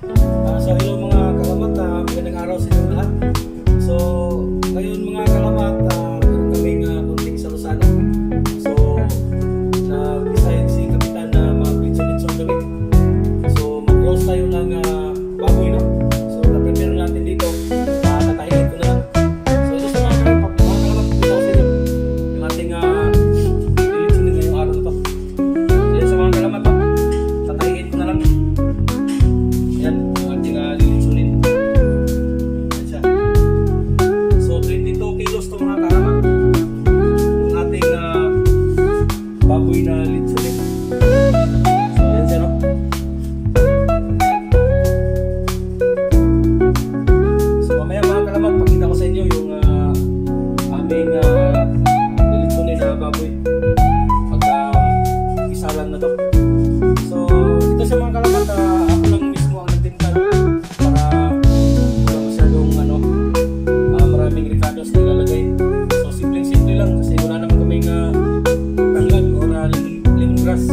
So hello mga kalamat, magandang araw sa inyong lahat. So ngayon mga kalamat, meron kaming kunting salusalo. So nag-decide si Kapitan na mag-litson kami. So mag-roast tayo ng baboy, no? So na-prepare natin dito, tatayin ko na lang. So ito sa mga kalamat, ito sa inyo yung ating litson ngayong araw na to. So yan sa mga kalamat, tatayin ko na lang. Yan, yung ating lilitsunin. Yan siya. So, 22 kilos ito mga kalamat. Yung ating baboy na litsunin. So, yan siya, no? So, mamaya mga kalamat, pakita ko sa inyo yung aming lilitsunin na baboy. Pagka isalan na to. So, ito sa mga kalamat, ako lang mismo ang nagtimpla para wala masyadong maraming ricados na ilalagay. So, simple lang kasi wala naman kaming tanglad o lemongrass.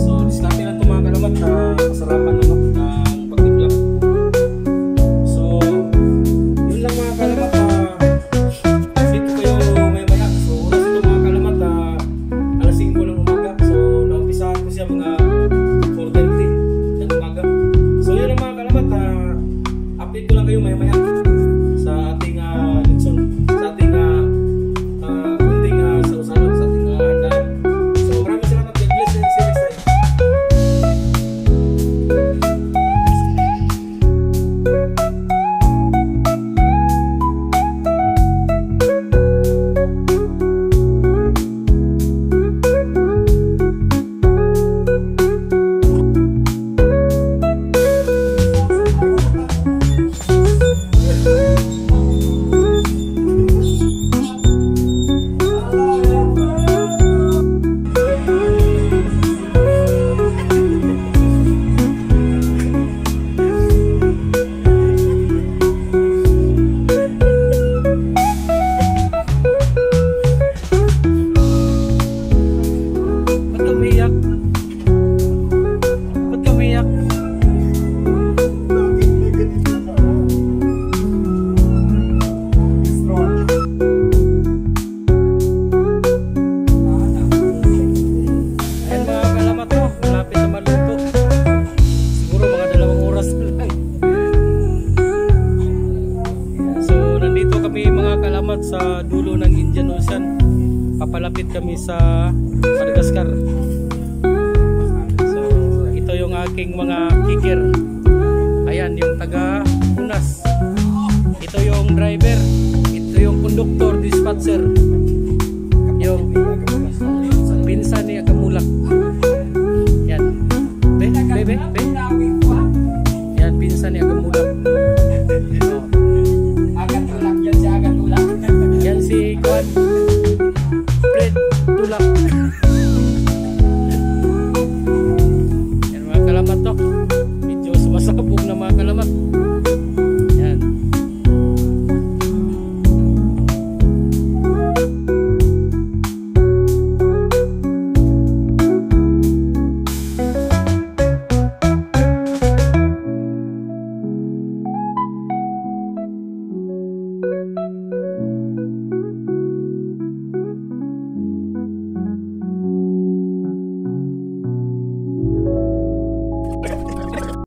So, diskarte lang ito mga kalamat, kasarapan ng pagtimpla. So, yun lang mga kalamat, update ko kayo maya-maya. So, oras ito mga kalamat, alas 5 ng umaga. So, naumpisahan ko siya mga 4:30 ng umaga. So yun ang mga kalamat, update ko lang kayo maya-maya sa ating litson, sa ating kunting salusalan, sa ating handaan. So maraming salamat, God bless, and see you next time. Ba't ka umiyak? Ayan mga kalamat, malapit na maluto. Siguro mga 2 oras na lang. So nandito kami mga kalamat sa dulo ng Indian Ocean. Papalapit kami sa Madagascar. So ito yung aking mga kicker. Ayan yung taga Unas. Ito yung driver. Ito yung conductor, dispatcher. Yung pinsan ni Agamulak. Yan. Be. Yan pinsan ni Agamulak.